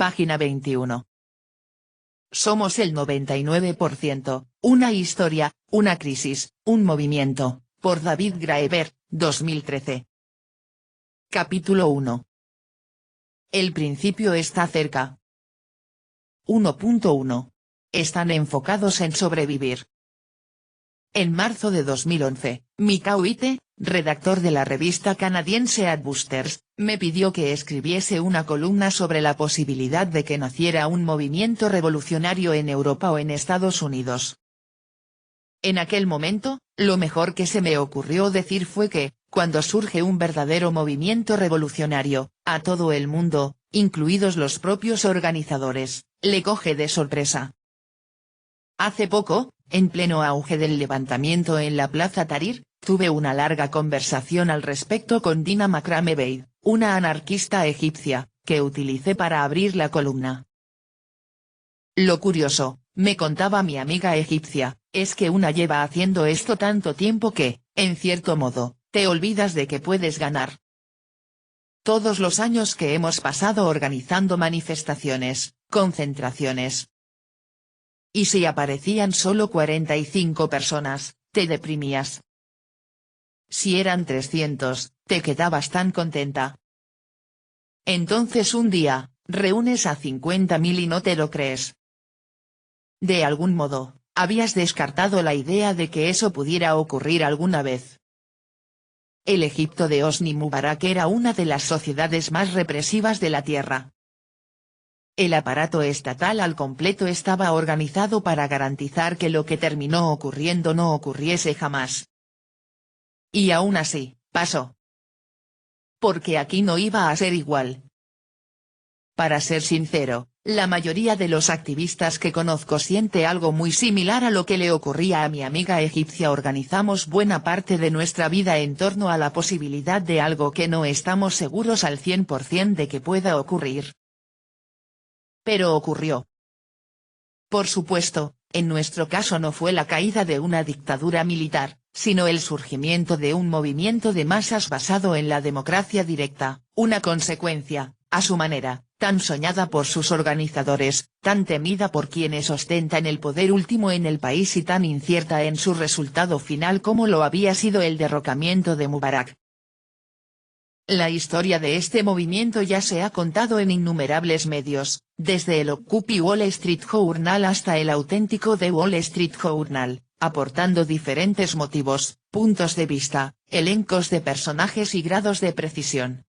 página 21. Somos el 99%, una historia, una crisis, un movimiento, por David Graeber, 2013. Capítulo 1. El principio está cerca. 1.1. Están enfocados en sobrevivir. En marzo de 2011, Mikao Ite, redactor de la revista canadiense Adbusters, me pidió que escribiese una columna sobre la posibilidad de que naciera un movimiento revolucionario en Europa o en Estados Unidos. En aquel momento, lo mejor que se me ocurrió decir fue que, cuando surge un verdadero movimiento revolucionario, a todo el mundo, incluidos los propios organizadores, le coge de sorpresa. Hace poco, en pleno auge del levantamiento en la Plaza Tahrir, tuve una larga conversación al respecto con Dina Makram-Ebeid, una anarquista egipcia, que utilicé para abrir la columna. Lo curioso, me contaba mi amiga egipcia, es que una lleva haciendo esto tanto tiempo que, en cierto modo, te olvidas de que puedes ganar. Todos los años que hemos pasado organizando manifestaciones, concentraciones. Y si aparecían solo 45 personas, te deprimías. Si eran 300, te quedabas tan contenta. Entonces un día, reúnes a 50.000 y no te lo crees. De algún modo, habías descartado la idea de que eso pudiera ocurrir alguna vez. El Egipto de Hosni Mubarak era una de las sociedades más represivas de la tierra. El aparato estatal al completo estaba organizado para garantizar que lo que terminó ocurriendo no ocurriese jamás. Y aún así, pasó. Porque aquí no iba a ser igual. Para ser sincero, la mayoría de los activistas que conozco siente algo muy similar a lo que le ocurría a mi amiga egipcia. Organizamos buena parte de nuestra vida en torno a la posibilidad de algo que no estamos seguros al 100% de que pueda ocurrir. Pero ocurrió. Por supuesto, en nuestro caso no fue la caída de una dictadura militar, sino el surgimiento de un movimiento de masas basado en la democracia directa, una consecuencia, a su manera, tan soñada por sus organizadores, tan temida por quienes ostentan el poder último en el país y tan incierta en su resultado final como lo había sido el derrocamiento de Mubarak. La historia de este movimiento ya se ha contado en innumerables medios, desde el Occupy Wall Street Journal hasta el auténtico The Wall Street Journal, aportando diferentes motivos, puntos de vista, elencos de personajes y grados de precisión.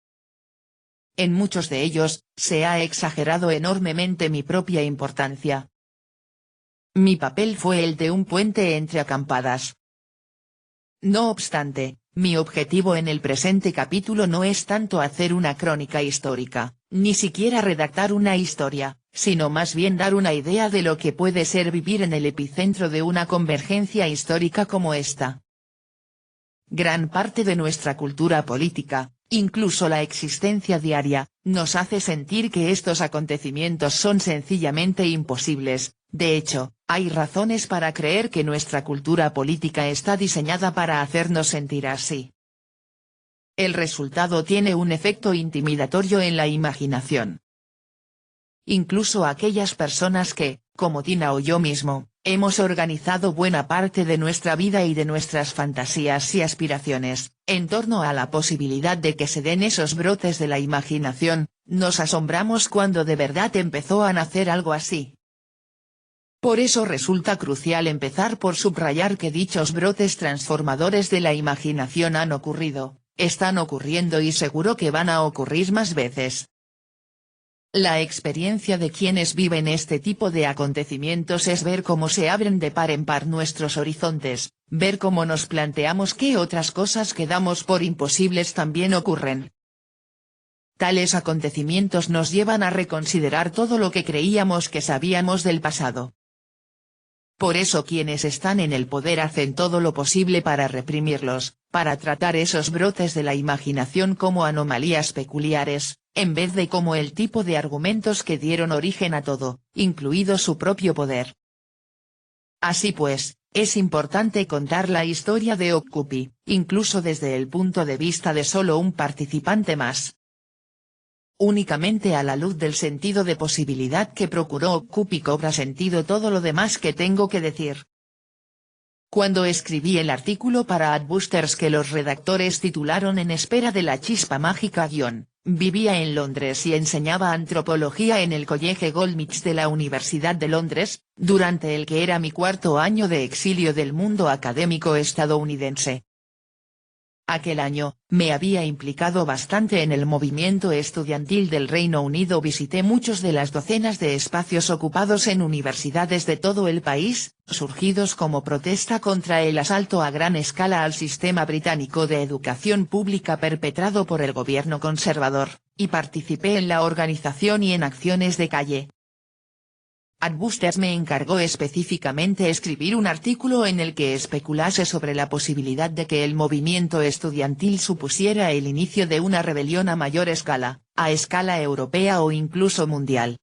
En muchos de ellos, se ha exagerado enormemente mi propia importancia. Mi papel fue el de un puente entre acampadas. No obstante, mi objetivo en el presente capítulo no es tanto hacer una crónica histórica, ni siquiera redactar una historia, sino más bien dar una idea de lo que puede ser vivir en el epicentro de una convergencia histórica como esta. Gran parte de nuestra cultura política, incluso la existencia diaria, nos hace sentir que estos acontecimientos son sencillamente imposibles. De hecho, hay razones para creer que nuestra cultura política está diseñada para hacernos sentir así. El resultado tiene un efecto intimidatorio en la imaginación. Incluso aquellas personas que, como Tina o yo mismo, hemos organizado buena parte de nuestra vida y de nuestras fantasías y aspiraciones, en torno a la posibilidad de que se den esos brotes de la imaginación, nos asombramos cuando de verdad empezó a nacer algo así. Por eso resulta crucial empezar por subrayar que dichos brotes transformadores de la imaginación han ocurrido, están ocurriendo y seguro que van a ocurrir más veces. La experiencia de quienes viven este tipo de acontecimientos es ver cómo se abren de par en par nuestros horizontes, ver cómo nos planteamos qué otras cosas que damos por imposibles también ocurren. Tales acontecimientos nos llevan a reconsiderar todo lo que creíamos que sabíamos del pasado. Por eso quienes están en el poder hacen todo lo posible para reprimirlos, para tratar esos brotes de la imaginación como anomalías peculiares, en vez de como el tipo de argumentos que dieron origen a todo, incluido su propio poder. Así pues, es importante contar la historia de Occupy, incluso desde el punto de vista de solo un participante más. únicamente a la luz del sentido de posibilidad que procuró ocupa y cobra sentido todo lo demás que tengo que decir. Cuando escribí el artículo para Adbusters que los redactores titularon En espera de la chispa mágica vivía en Londres y enseñaba antropología en el College Goldsmiths de la Universidad de Londres, durante el que era mi cuarto año de exilio del mundo académico estadounidense. Aquel año, me había implicado bastante en el movimiento estudiantil del Reino Unido. Visité muchos de las docenas de espacios ocupados en universidades de todo el país, surgidos como protesta contra el asalto a gran escala al sistema británico de educación pública perpetrado por el gobierno conservador, y participé en la organización y en acciones de calle. Adbusters me encargó específicamente escribir un artículo en el que especulase sobre la posibilidad de que el movimiento estudiantil supusiera el inicio de una rebelión a mayor escala, a escala europea o incluso mundial.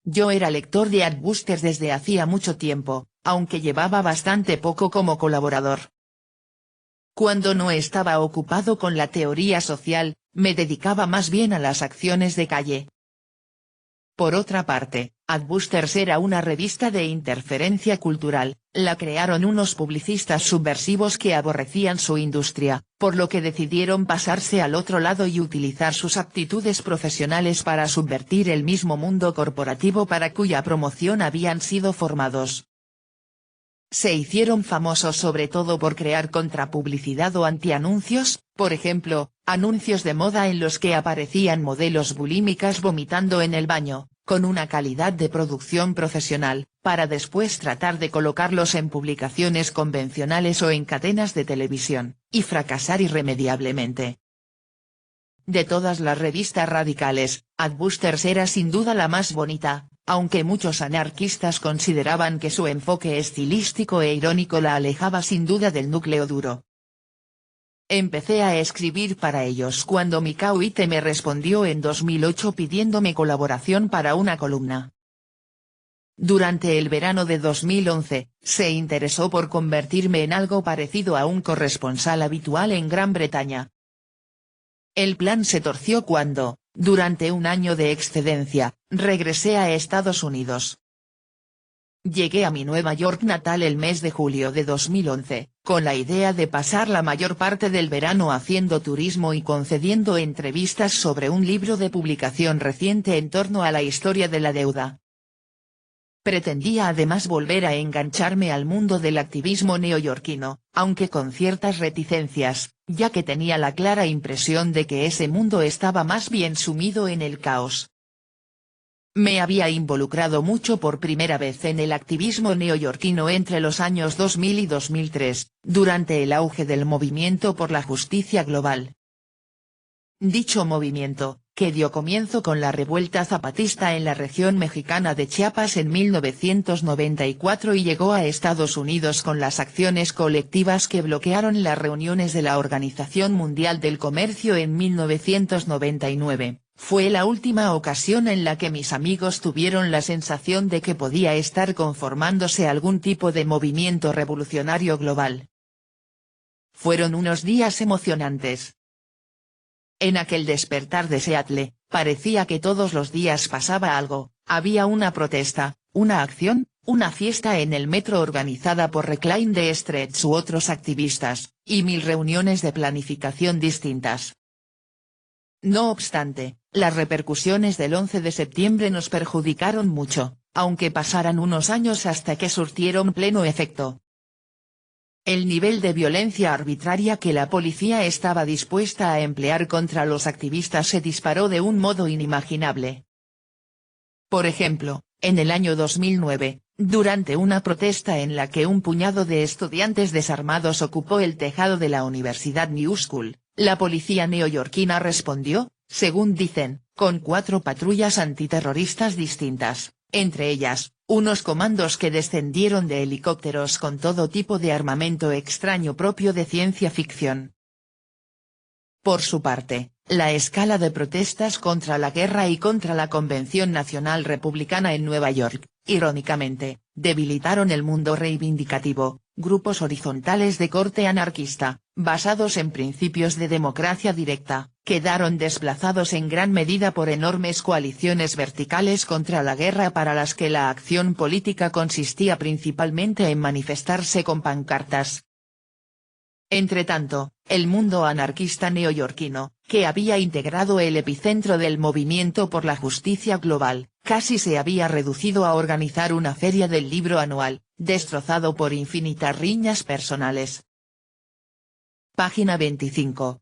Yo era lector de Adbusters desde hacía mucho tiempo, aunque llevaba bastante poco como colaborador. Cuando no estaba ocupado con la teoría social, me dedicaba más bien a las acciones de calle. Por otra parte, Adbusters era una revista de interferencia cultural, la crearon unos publicistas subversivos que aborrecían su industria, por lo que decidieron pasarse al otro lado y utilizar sus aptitudes profesionales para subvertir el mismo mundo corporativo para cuya promoción habían sido formados. Se hicieron famosos sobre todo por crear contrapublicidad o antianuncios, por ejemplo, anuncios de moda en los que aparecían modelos bulímicas vomitando en el baño, con una calidad de producción profesional, para después tratar de colocarlos en publicaciones convencionales o en cadenas de televisión, y fracasar irremediablemente. De todas las revistas radicales, Adbusters era sin duda la más bonita, aunque muchos anarquistas consideraban que su enfoque estilístico e irónico la alejaba sin duda del núcleo duro. Empecé a escribir para ellos cuando Mikao Ite me respondió en 2008 pidiéndome colaboración para una columna. Durante el verano de 2011, se interesó por convertirme en algo parecido a un corresponsal habitual en Gran Bretaña. El plan se torció cuando, durante un año de excedencia, regresé a Estados Unidos. Llegué a mi Nueva York natal el mes de julio de 2011, con la idea de pasar la mayor parte del verano haciendo turismo y concediendo entrevistas sobre un libro de publicación reciente en torno a la historia de la deuda. Pretendía además volver a engancharme al mundo del activismo neoyorquino, aunque con ciertas reticencias, ya que tenía la clara impresión de que ese mundo estaba más bien sumido en el caos. Me había involucrado mucho por primera vez en el activismo neoyorquino entre los años 2000 y 2003, durante el auge del movimiento por la justicia global. Dicho movimiento, que dio comienzo con la revuelta zapatista en la región mexicana de Chiapas en 1994 y llegó a Estados Unidos con las acciones colectivas que bloquearon las reuniones de la Organización Mundial del Comercio en 1999. Fue la última ocasión en la que mis amigos tuvieron la sensación de que podía estar conformándose algún tipo de movimiento revolucionario global. Fueron unos días emocionantes. En aquel despertar de Seattle, parecía que todos los días pasaba algo, había una protesta, una acción, una fiesta en el metro organizada por Reclaim the Streets u otros activistas, y 1000 reuniones de planificación distintas. No obstante, las repercusiones del 11 de septiembre nos perjudicaron mucho, aunque pasaran unos años hasta que surtieron pleno efecto. El nivel de violencia arbitraria que la policía estaba dispuesta a emplear contra los activistas se disparó de un modo inimaginable. Por ejemplo, en el año 2009, durante una protesta en la que un puñado de estudiantes desarmados ocupó el tejado de la Universidad New School, la policía neoyorquina respondió, según dicen, con 4 patrullas antiterroristas distintas, entre ellas, unos comandos que descendieron de helicópteros con todo tipo de armamento extraño propio de ciencia ficción. Por su parte, la escala de protestas contra la guerra y contra la Convención Nacional Republicana en Nueva York, irónicamente, debilitaron el mundo reivindicativo, grupos horizontales de corte anarquista, basados en principios de democracia directa, quedaron desplazados en gran medida por enormes coaliciones verticales contra la guerra para las que la acción política consistía principalmente en manifestarse con pancartas. Entretanto, el mundo anarquista neoyorquino, que había integrado el epicentro del movimiento por la justicia global, casi se había reducido a organizar una feria del libro anual, destrozado por infinitas riñas personales. Página 25.